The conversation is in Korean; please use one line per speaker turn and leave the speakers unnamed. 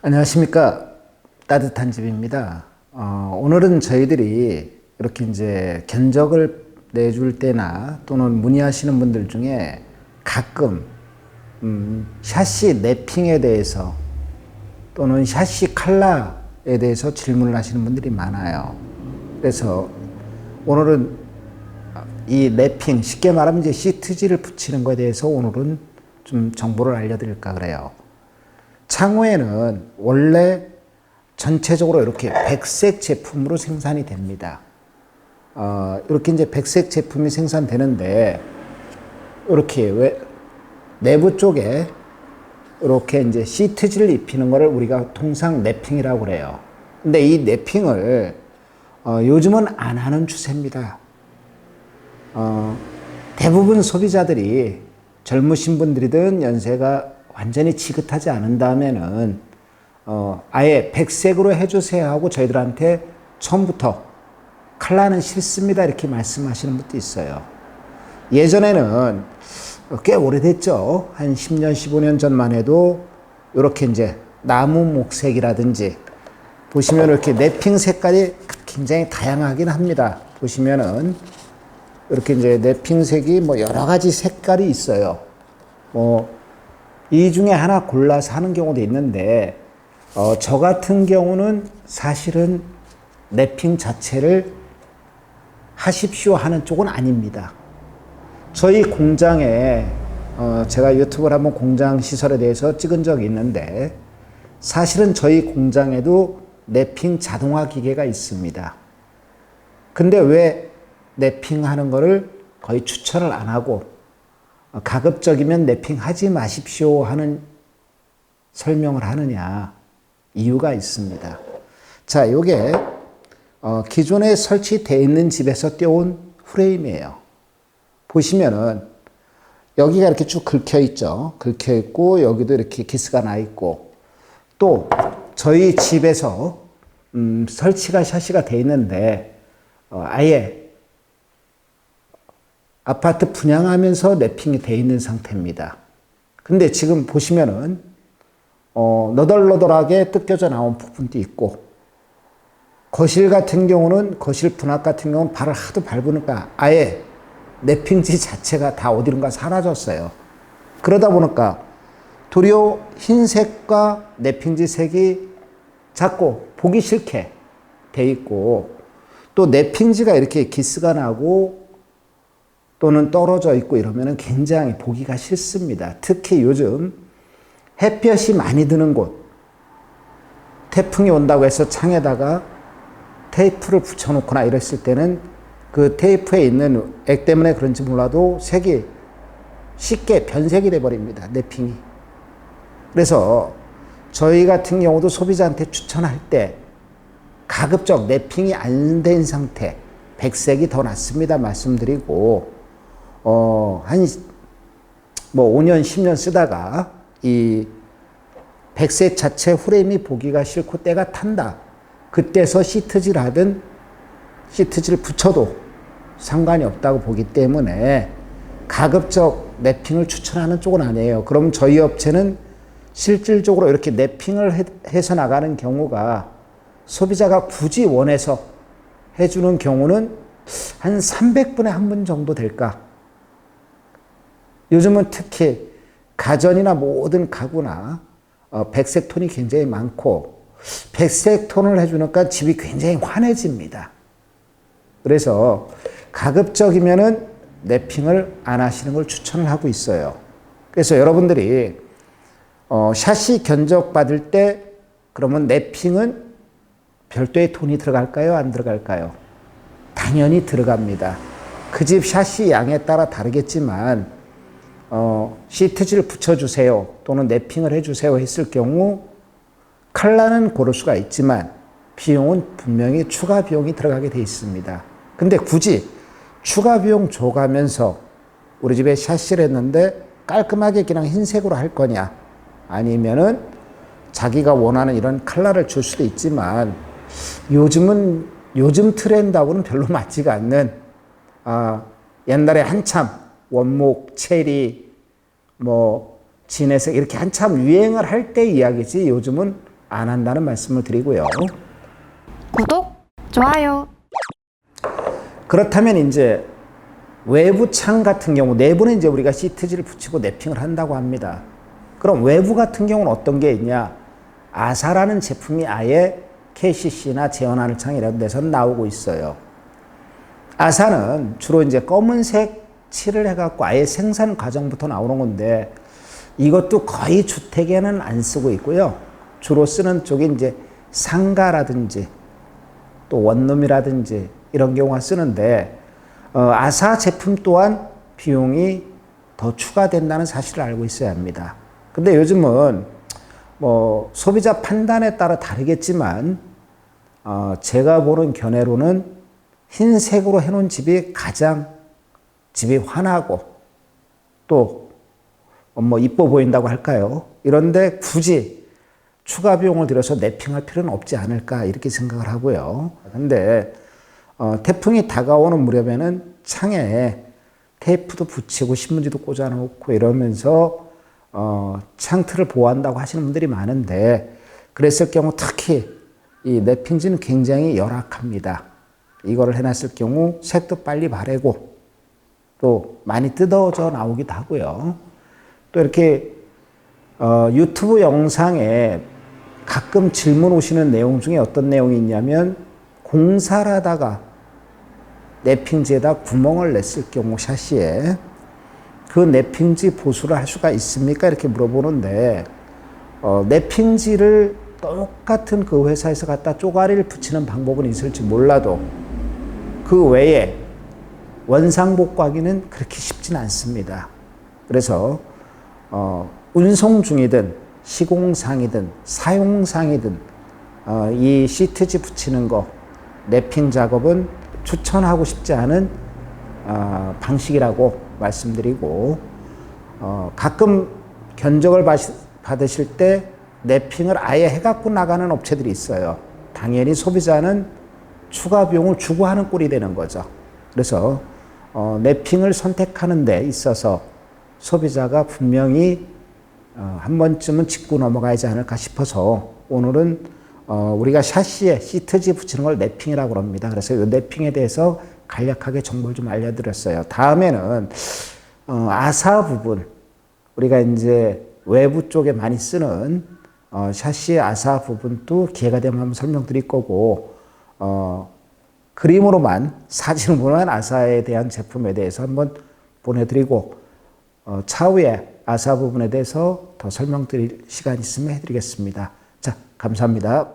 안녕하십니까. 따뜻한 집입니다. 오늘은 저희들이 이렇게 이제 견적을 내줄 때나 또는 문의하시는 분들 중에 가끔 샤시 랩핑에 대해서 또는 샤시 칼라에 대해서 질문을 하시는 분들이 많아요. 그래서 오늘은 이 랩핑, 쉽게 말하면 이제 시트지를 붙이는 것에 대해서 오늘은 좀 정보를 알려드릴까 그래요. 창호에는 원래 전체적으로 이렇게 백색 제품으로 생산이 됩니다. 이렇게 이제 백색 제품이 생산되는데, 이렇게 내부 쪽에 이렇게 이제 시트지를 입히는 거를 우리가 통상 랩핑이라고 그래요. 근데 이 랩핑을 요즘은 안 하는 추세입니다. 대부분 소비자들이 젊으신 분들이든 연세가 완전히 지긋하지 않은다면은 아예 백색으로 해주세요 하고 저희들한테 처음부터 칼라는 싫습니다 이렇게 말씀하시는 분도 있어요. 예전에는 꽤 오래됐죠. 한 10년, 15년 전만 해도 이렇게 이제 나무 목색이라든지 보시면 이렇게 랩핑 색깔이 굉장히 다양하긴 합니다. 보시면은 이렇게 이제 랩핑 색이 뭐 여러 가지 색깔이 있어요. 이 중에 하나 골라서 하는 경우도 있는데, 저 같은 경우는 사실은 랩핑 자체를 하십시오 하는 쪽은 아닙니다. 저희 공장에, 제가 유튜브를 한번 공장 시설에 대해서 찍은 적이 있는데, 사실은 저희 공장에도 랩핑 자동화 기계가 있습니다. 근데 왜 랩핑 하는 거를 거의 추천을 안 하고, 가급적이면 랩핑 하지 마십시오 하는 설명을 하느냐, 이유가 있습니다. 자, 요게 기존에 설치되어 있는 집에서 떼온 프레임이에요. 보시면은 여기가 이렇게 쭉 긁혀 있죠. 긁혀 있고 여기도 이렇게 기스가 나 있고, 또 저희 집에서 설치가 샤시가 돼 있는데 아예 아파트 분양하면서 랩핑이 돼 있는 상태입니다. 근데 지금 보시면은 너덜너덜하게 뜯겨져 나온 부분도 있고, 거실 같은 경우는, 거실 분합 같은 경우는 발을 하도 밟으니까 아예 랩핑지 자체가 다 어디론가 사라졌어요. 그러다 보니까 도리어 흰색과 랩핑지 색이 자꾸 보기 싫게 돼 있고, 또 랩핑지가 이렇게 기스가 나고 또는 떨어져 있고 이러면 굉장히 보기가 싫습니다. 특히 요즘 햇볕이 많이 드는 곳, 태풍이 온다고 해서 창에다가 테이프를 붙여놓거나 이랬을 때는 그 테이프에 있는 액 때문에 그런지 몰라도 색이 쉽게 변색이 돼버립니다. 랩핑이. 그래서 저희 같은 경우도 소비자한테 추천할 때 가급적 랩핑이 안 된 상태, 백색이 더 낫습니다 말씀드리고, 한 5년, 10년 쓰다가 이 백색 자체 프레임이 보기가 싫고 때가 탄다. 그때서 시트지를 하든 시트지를 붙여도 상관이 없다고 보기 때문에 가급적 랩핑을 추천하는 쪽은 아니에요. 그럼 저희 업체는 실질적으로 이렇게 랩핑을 해서 나가는 경우가, 소비자가 굳이 원해서 해주는 경우는 한 300분에 한 분 정도 될까? 요즘은 특히 가전이나 모든 가구나 백색 톤이 굉장히 많고, 백색 톤을 해주니까 집이 굉장히 환해집니다. 그래서 가급적이면은 랩핑을 안 하시는 걸 추천을 하고 있어요. 그래서 여러분들이 샤시 견적 받을 때 그러면 랩핑은 별도의 돈이 들어갈까요? 안 들어갈까요? 당연히 들어갑니다. 그 집 샤시 양에 따라 다르겠지만 시트지를 붙여주세요 또는 랩핑을 해주세요 했을 경우 칼라는 고를 수가 있지만 비용은 분명히 추가 비용이 들어가게 돼 있습니다. 근데 굳이 추가 비용 줘가면서 우리 집에 샤시를 했는데 깔끔하게 그냥 흰색으로 할 거냐, 아니면은 자기가 원하는 이런 칼라를 줄 수도 있지만 요즘 트렌드하고는 별로 맞지가 않는, 옛날에 한참 원목, 체리, 진해색 이렇게 한참 유행을 할 때 이야기지, 요즘은 안 한다는 말씀을 드리고요.
구독, 좋아요.
그렇다면 이제 외부 창 같은 경우 내부는 이제 우리가 시트지를 붙이고 랩핑을 한다고 합니다. 그럼 외부 같은 경우는 어떤 게 있냐? 아사라는 제품이 아예 KCC나 제어하는 창 이런 데서 나오고 있어요. 아사는 주로 이제 검은색 칠을 해갖고 아예 생산 과정부터 나오는 건데 이것도 거의 주택에는 안 쓰고 있고요. 주로 쓰는 쪽이 이제 상가라든지 또 원룸이라든지 이런 경우가 쓰는데 아사 제품 또한 비용이 더 추가된다는 사실을 알고 있어야 합니다. 근데 요즘은 뭐 소비자 판단에 따라 다르겠지만 제가 보는 견해로는 흰색으로 해놓은 집이 가장 집이 환하고 또 뭐 이뻐 보인다고 할까요? 이런데 굳이 추가 비용을 들여서 랩핑할 필요는 없지 않을까 이렇게 생각을 하고요. 근데 태풍이 다가오는 무렵에는 창에 테이프도 붙이고 신문지도 꽂아놓고 이러면서 창틀을 보호한다고 하시는 분들이 많은데 그랬을 경우 특히 이 랩핑지는 굉장히 열악합니다. 이거를 해놨을 경우 색도 빨리 바래고 또 많이 뜯어져 나오기도 하고요. 또 이렇게 유튜브 영상에 가끔 질문 오시는 내용 중에 어떤 내용이 있냐면 공사를 하다가 랩핑지에다 구멍을 냈을 경우 샤시에 그 랩핑지 보수를 할 수가 있습니까? 이렇게 물어보는데 랩핑지를 똑같은 그 회사에서 갖다 쪼가리를 붙이는 방법은 있을지 몰라도 그 외에 원상복구하기는 그렇게 쉽진 않습니다. 그래서 운송 중이든 시공상이든 사용상이든 이 시트지 붙이는 거 랩핑 작업은 추천하고 싶지 않은 방식이라고 말씀드리고 가끔 견적을 받으실 때 랩핑을 아예 해갖고 나가는 업체들이 있어요. 당연히 소비자는 추가 비용을 주고 하는 꼴이 되는 거죠. 그래서 랩핑을 선택하는 데 있어서 소비자가 분명히 한 번쯤은 짚고 넘어가야지 않을까 싶어서 오늘은 우리가 샤시에 시트지 붙이는 걸 랩핑이라고 합니다. 그래서 이 랩핑에 대해서 간략하게 정보를 좀 알려드렸어요. 다음에는 아사 부분 우리가 이제 외부 쪽에 많이 쓰는 샤시 아사 부분도 기회가 되면 한번 설명드릴 거고 그림으로만 사진으로만 아사에 대한 제품에 대해서 한번 보내드리고 차후에 아사 부분에 대해서 더 설명드릴 시간 있으면 해드리겠습니다. 자, 감사합니다.